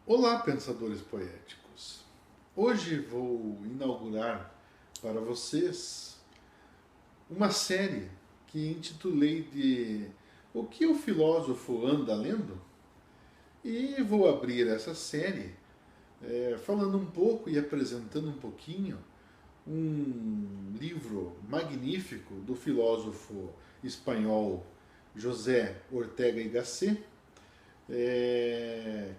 Olá, pensadores poéticos! Hoje vou inaugurar para vocês uma série que intitulei de O que o filósofo anda lendo? E vou abrir essa série falando um pouco e apresentando um pouquinho um livro magnífico do filósofo espanhol José Ortega y Gasset,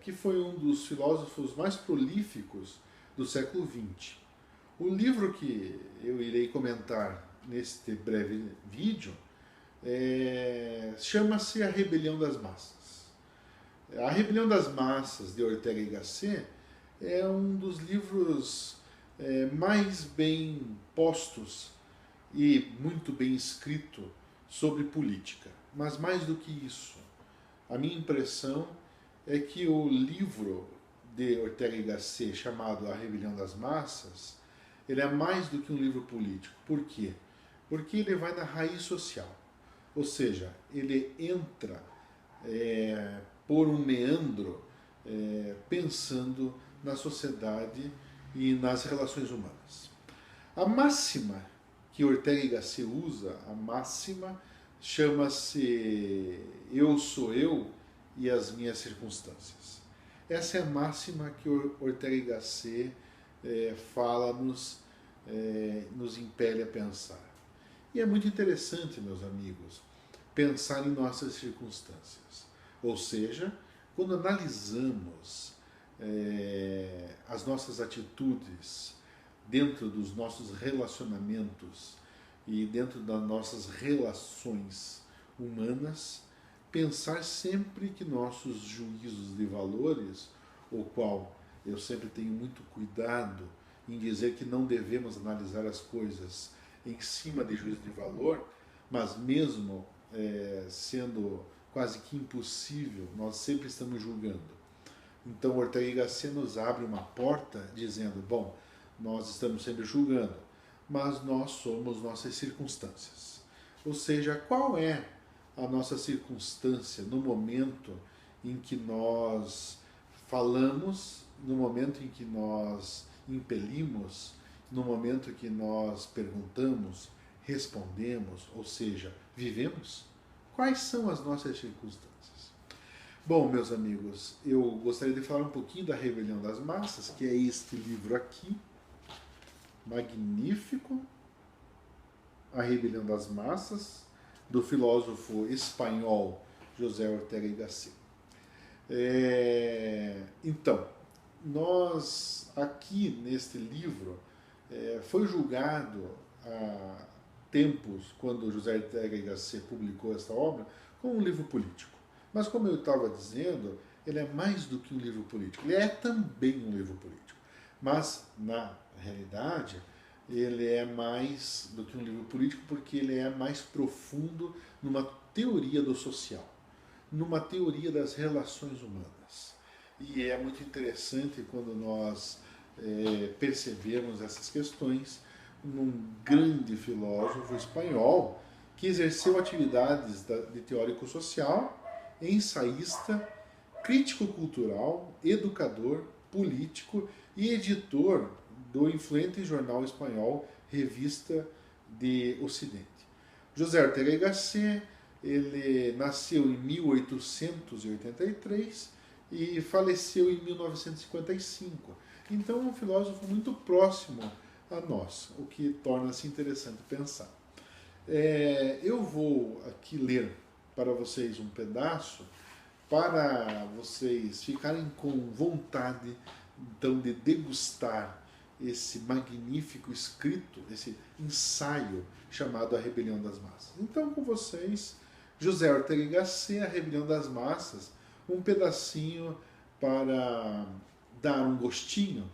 que foi um dos filósofos mais prolíficos do século XX. O livro que eu irei comentar neste breve vídeo chama-se A Rebelião das Massas. A Rebelião das Massas, de Ortega y Gasset, é um dos livros mais bem postos e muito bem escrito sobre política. Mas mais do que isso, a minha impressão é que o livro de Ortega y Gasset, chamado A Rebelião das Massas, ele é mais do que um livro político. Por quê? Porque ele vai na raiz social. Ou seja, ele entra por um meandro pensando na sociedade e nas relações humanas. A máxima que Ortega y Gasset usa, a máxima chama-se Eu sou eu e as minhas circunstâncias. Essa é a máxima que Ortega y Gasset fala-nos, nos impele a pensar. E é muito interessante, meus amigos, pensar em nossas circunstâncias. Ou seja, quando analisamos as nossas atitudes dentro dos nossos relacionamentos e dentro das nossas relações humanas, pensar sempre que nossos juízos de valores, o qual eu sempre tenho muito cuidado em dizer que não devemos analisar as coisas em cima de juízo de valor, mas mesmo sendo quase que impossível, nós sempre estamos julgando. Então Ortega y Gasset nos abre uma porta dizendo, bom, nós estamos sempre julgando, mas nós somos nossas circunstâncias. Ou seja, qual é a nossa circunstância no momento em que nós falamos, no momento em que nós impelimos, no momento em que nós perguntamos, respondemos, ou seja, vivemos? Quais são as nossas circunstâncias? Bom, meus amigos, eu gostaria de falar um pouquinho da Rebelião das Massas, que é este livro aqui, magnífico, A Rebelião das Massas, do filósofo espanhol José Ortega y Gasset. Então, nós aqui neste livro foi julgado há tempos, quando José Ortega y Gasset publicou esta obra, como um livro político. Mas como eu estava dizendo, ele é mais do que um livro político. Ele é também um livro político. Mas, na realidade, ele é mais do que um livro político porque ele é mais profundo numa teoria do social, numa teoria das relações humanas. E é muito interessante quando nós percebemos essas questões num grande filósofo espanhol que exerceu atividades de teórico social, ensaísta, crítico cultural, educador, político e editor do influente jornal espanhol Revista de Ocidente. José Ortega y Gasset, ele nasceu em 1883 e faleceu em 1955. Então é um filósofo muito próximo a nós, o que torna-se interessante pensar. Eu vou aqui ler para vocês um pedaço para vocês ficarem com vontade então de degustar esse magnífico escrito, esse ensaio chamado A Rebelião das Massas. Então, com vocês, José Ortega y Gasset, A Rebelião das Massas, um pedacinho para dar um gostinho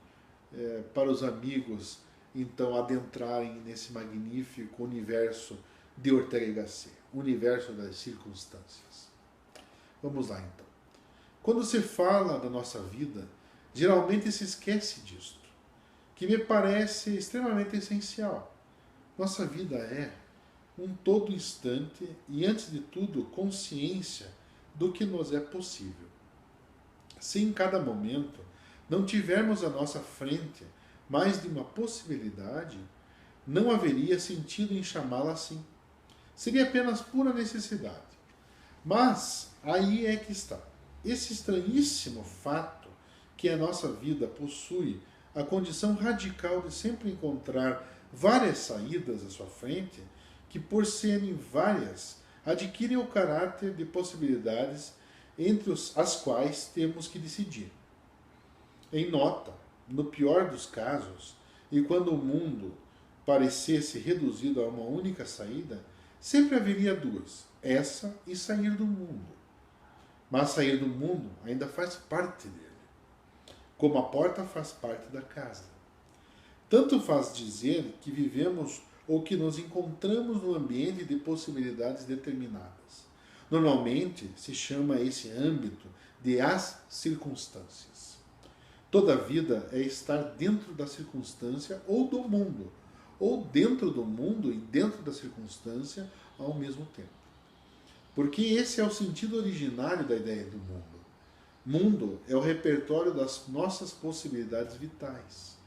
para os amigos, então, adentrarem nesse magnífico universo de Ortega y Gasset, o universo das circunstâncias. Vamos lá, então. Quando se fala da nossa vida, geralmente se esquece disto, que me parece extremamente essencial. Nossa vida é um todo instante e, antes de tudo, consciência do que nos é possível. se em cada momento não tivermos à nossa frente mais de uma possibilidade, não haveria sentido em chamá-la assim. Seria apenas pura necessidade. Mas aí é que está. Esse estranhíssimo fato que a nossa vida possui a condição radical de sempre encontrar várias saídas à sua frente, que por serem várias, adquirem o caráter de possibilidades entre as quais temos que decidir. Em nota, no pior dos casos, e quando o mundo parecesse reduzido a uma única saída, sempre haveria duas, essa e sair do mundo. Mas sair do mundo ainda faz parte dele, como a porta faz parte da casa. Tanto faz dizer que vivemos ou que nos encontramos num ambiente de possibilidades determinadas. Normalmente se chama esse âmbito de as circunstâncias. Toda vida é estar dentro da circunstância ou do mundo, ou dentro do mundo e dentro da circunstância ao mesmo tempo. Porque esse é o sentido originário da ideia do mundo. Mundo é o repertório das nossas possibilidades vitais.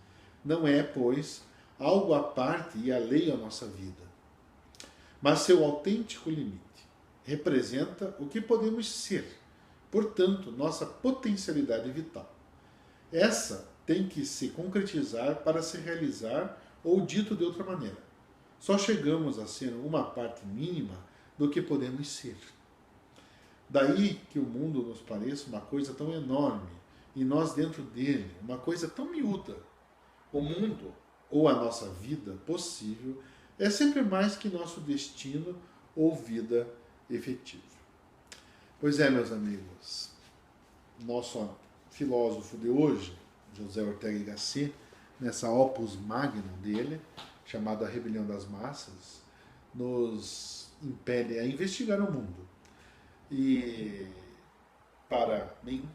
Não é, pois, algo à parte e alheio à nossa vida. Mas seu autêntico limite representa o que podemos ser, portanto, nossa potencialidade vital. Essa tem que se concretizar para se realizar, ou dito de outra maneira, só chegamos a ser uma parte mínima do que podemos ser. Daí que o mundo nos pareça uma coisa tão enorme e nós dentro dele uma coisa tão miúda. O mundo, ou a nossa vida possível, é sempre mais que nosso destino ou vida efetiva. Pois é, meus amigos, nosso filósofo de hoje, José Ortega y Gasset, nessa opus magnum dele, chamada A Rebelião das Massas, nos impele a investigar o mundo. E, para mim,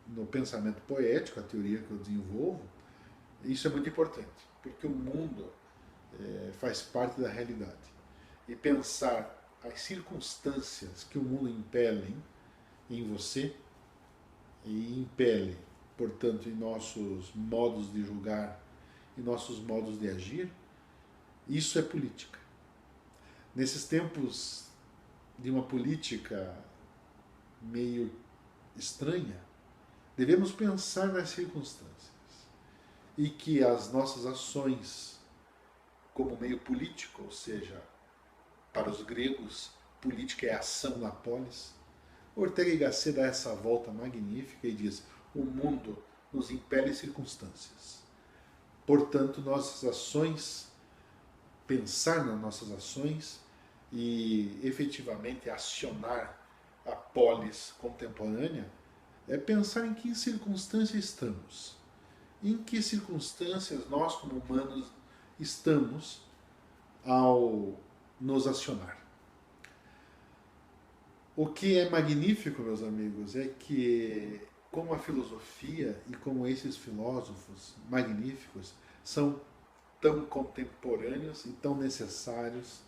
no pensamento poético, a teoria que eu desenvolvo, isso é muito importante, porque o mundo faz parte da realidade. E pensar as circunstâncias que o mundo impele em você, e impele, portanto, em nossos modos de julgar e nossos modos de agir, isso é política. Nesses tempos de uma política meio estranha, devemos pensar nas circunstâncias e que as nossas ações como meio político, ou seja, para os gregos, política é ação na polis. Ortega y Gasset dá essa volta magnífica e diz: o mundo nos impele circunstâncias. Portanto, nossas ações, pensar nas nossas ações e efetivamente acionar a polis contemporânea é pensar em que circunstância estamos. Em que circunstâncias nós, como humanos, estamos ao nos acionar. O que é magnífico, meus amigos, é que, como a filosofia e como esses filósofos magníficos são tão contemporâneos e tão necessários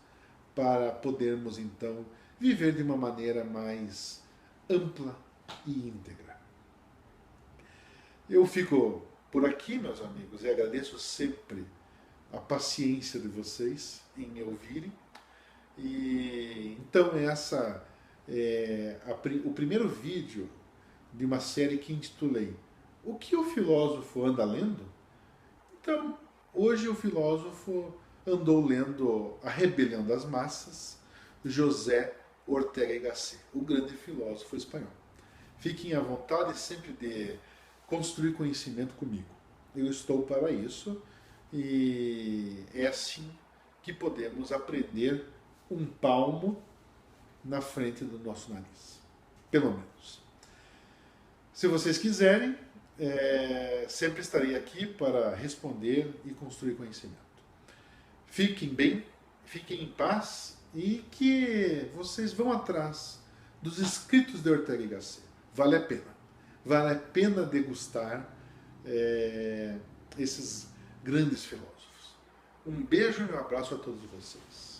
para podermos, então, viver de uma maneira mais ampla e íntegra. Eu fico por aqui, meus amigos, e agradeço sempre a paciência de vocês em me ouvirem. E então essa o primeiro vídeo de uma série que intitulei O que o filósofo anda lendo? Então, hoje o filósofo andou lendo A Rebelião das Massas, José Ortega y Gasset, o grande filósofo espanhol. Fiquem à vontade sempre de construir conhecimento comigo. Eu estou para isso e é assim que podemos aprender um palmo na frente do nosso nariz. Pelo menos. Se vocês quiserem, sempre estarei aqui para responder e construir conhecimento. Fiquem bem, fiquem em paz e que vocês vão atrás dos escritos de Ortega y Gasset. Vale a pena. Vale a pena degustar esses grandes filósofos. Um beijo e um abraço a todos vocês.